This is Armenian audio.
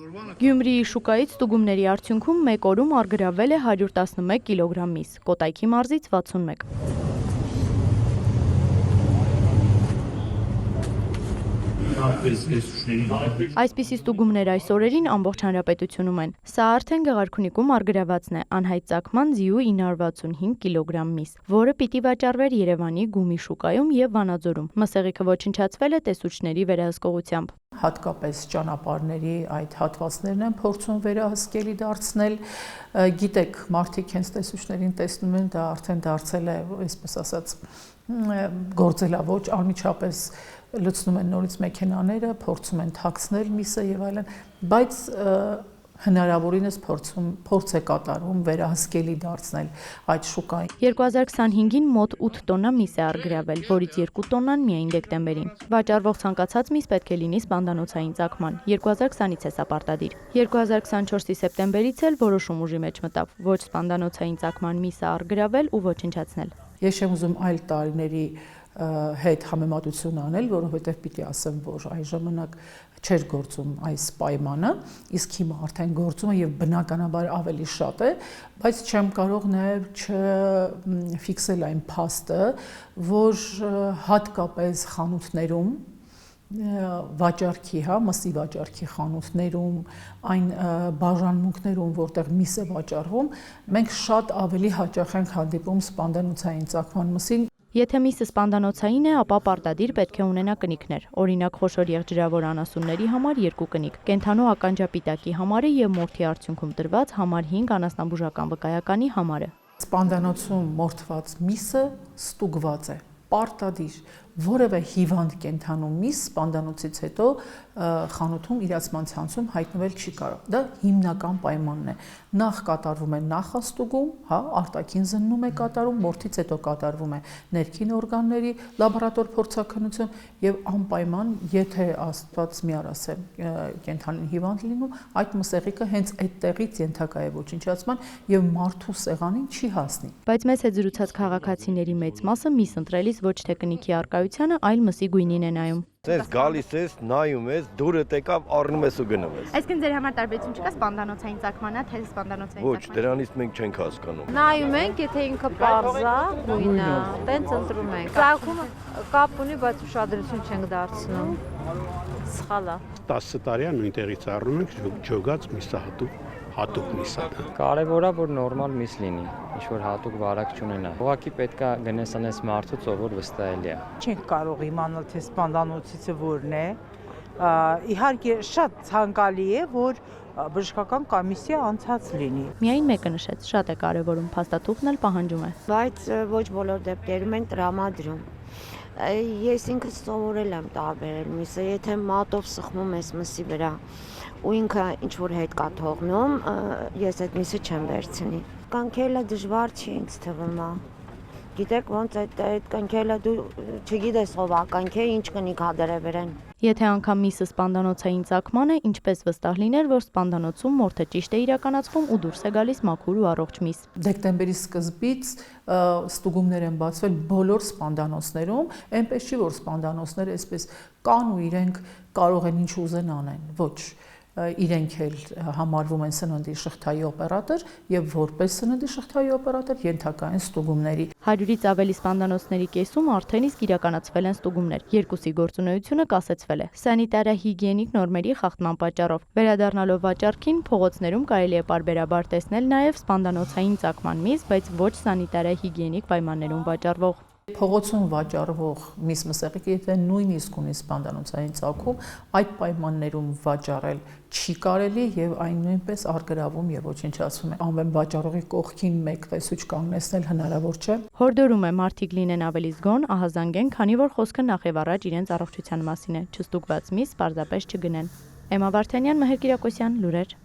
Գյումրիի շուկայից ստուգումների արդյունքում մեկ օրում առգրավվել է 111 կիլոգրամ միս, Կոտայքի մարզից 61։ Այսպիսի ստուգումներ այս օրերին ամբողջ հանրապետությունում են։ Սա արդեն Գեղարքունիքում առգրավվածն է անհայտ ծագման ձիու 965 կիլոգրամ միս, որը պիտի վաճառվեր Երևանի Գումի շուկայում եւ Վանաձորում։ Մսեղիքը ոչնչացվել է տեսուչների վերահսկողությամբ։ Հատկապես ճանապարհների այդ հատվածներն են փորձում վերահսկելի դարձնել։ Գիտեք, մարդիկ հենց տեսուչներին տեսնում են, դա արդեն դարձել է, այսպես ասած, գործելավոճ, անմիջապես լցնում են նորից մեքենաները, փորձում են թաքցնել միսը եւ այլն, բայց հնարավորինս փորձ է կատարվում վերահսկելի դարձնել այդ շուկային։ 2025-ին մոտ 8 տոննա միս է առգրավել, որից 2 տոննան միայն դեկտեմբերին։ Վաճառվող ցանկացած միս պետք է լինի սպանդանոցային ծագման։ 2020-ից է սա պարտադիր։ 2024-ի սեպտեմբերից էլ որոշում ուժի մեջ մտավ ոչ սպանդանոցային ծագման միսը առգրավել ու ոչնչացնել։ Ես չեմ ուզում այլ տարիների հետ համեմատություն անել, որովհետև պիտի ասեմ, որ այն ժամանակ չէր գործում այս պայմանը, իսկ հիմա արդեն գործում է եւ բնականաբար ավելի շատ է, բայց չեմ կարող նաեւ չֆիքսել այն փաստը, որ հատկապես խանութներում վաճառքի, մսի վաճառքի խանութներում, այն բաժանմունքներում, որտեղ միս է վաճառվում, մենք շատ ավելի հաճախ ենք հանդիպում սպանդանոցային ծագման մսին։ Եթե միսը սպանդանոցային է, ապա պարտադիր պետք է ունենա կնիքներ, օրինակ խոշոր եղջերավոր անասունների համար 2 կնիկ, կենդանու ականջապիտակի համարը եւ մորթի արդյունքում տրված համար 5 անասնաբուժական վկայականի համարը։ Սպանդանոցում մորթված միսը ստուգված է, պարտադիր, որևէ հիվանդ կենդանու միս սպանդանոցից հետո խանութում իրացման ցանցում հայտնվել չի կարող։ Դա հիմնական պայմանն է։ Նախ կատարվում է նախաստուգում, արտաքին զննում է կատարում, մորթից հետո կատարվում է ներքին օրգանների լաբորատոր փորձաքննություն եւ անպայման, եթե Աստված մի արասե կենդանին հիվանդ լինում, այդ մսեղիկը հենց այդտեղից ենթակա է ոչնչացման եւ մարդու սեղանին չի հասնի։ Բայց մեզ հետ զրուցած քաղաքացիների մեծ մասը միս ընտրելիս ոչ թե կնիքի առկայությանը, այլ մսի գույնին է նայում։ Ես գալիս ես, նայում ես, դուրը տեկավ, առնում ես ու գնում ես։ Այսինքն ձեր համար տարբերություն չկա սպանդանոցային ծագմանա, թե սպանդանոցային Ոչ, դրանից մենք չենք հասկանում։ Նայում ենք, եթե ինքը պարզա, գույնը, տենց ընտրում ենք։ Ծագումը կապ ունի, բայց ուշադրություն չենք դարձնում։ Սխալ է։ 10 տարի է նույն տեղից առնում ենք ջոգած միսը հատուկ միսը։ Կարևոր է, որ նորմալ միս լինի, ինչ որ հատուկ վարակ չունենա։ Ուղղակի պետք է գնես անես մարդուց, ով որ վստահելի է։ Չենք կարող իմանալ, թե սպանդանոցիցը որն է։ Իհարկե շատ ցանկալի է, որ բժշկական կոմիսիա անցած լինի։ Միայն մեկը նշեց, շատ է կարևորում, փաստաթուղթն էլ պահանջում է։ Բայց ոչ բոլոր դեպքերում են տրամադրում։ Ես ինքս սովորել եմ տարբերել միսը, եթե մատով սխմում ես մսի վրա ու ինքը ինչ որ հետ կա թողնում, ես այդ միսը չեմ վերցնի։ Կանքելը դժվար չի ինձ թվում է։ Գիտեք ոնց այդ կանքելը դու չգիտես ով է կանքե, ինչ կնիկ հադրևերեն։ Եթե անգամ միսը սպանդանոցային ծագման է, ինչպես վստահ լիներ, որ սպանդանոցում մորթը ճիշտ է իրականացվում ու դուրս է գալիս մաքուր ու առողջ միս։ Դեկտեմբերի սկզբից ստուգումներ են բացվել բոլոր սպանդանոցներում, այնպես չի որ սպանդանոցները այսպես կան ու իրենք կարող են ինչ ուզեն անեն, ոչ։ Իրենք էլ համարվում են սննդի շղթայի օպերատոր եւ որպես սննդի շղթայի օպերատոր ենթակա են ստուգումների։ 100-ից ավելի սպանդանոցների կեսում արդեն իսկ իրականացվել են ստուգումներ։ Երկուսի գործունեությունը կասեցվել է սանիտարահիգիենիկ նորմերի խախտման պատճառով։ Վերադառնալով վաճառքին, փողոցներում կարելի է պարբերաբար տեսնել նաեւ սպանդանոցային ծագման միս, բայց ոչ սանիտարահիգիենիկ պայմաններում վաճառվող։ Փողոցում վաճառվող միս մսեղիկը, եթե նույնիսկ ունի սպանդանոցային ծագում, այդ պայմաններում վաճառել չի կարելի եւ այն նույնպես առգրավում եւ ոչնչացվում է։ Անվեն վաճառողի կողքին մեկ տեսուչ կանգնեցնել հնարավոր չէ։ Հորդորում է մարդիկ լինեն ավելի զգոն, ահազանգեն, քանի որ խոսքը նախ եւ առաջ իրենց առողջության մասին է։ Չստուգված միս պարզապես չգնեն։ Էմմա Վարդանյան, Մհեր Կիրակոսյան, լուրեր։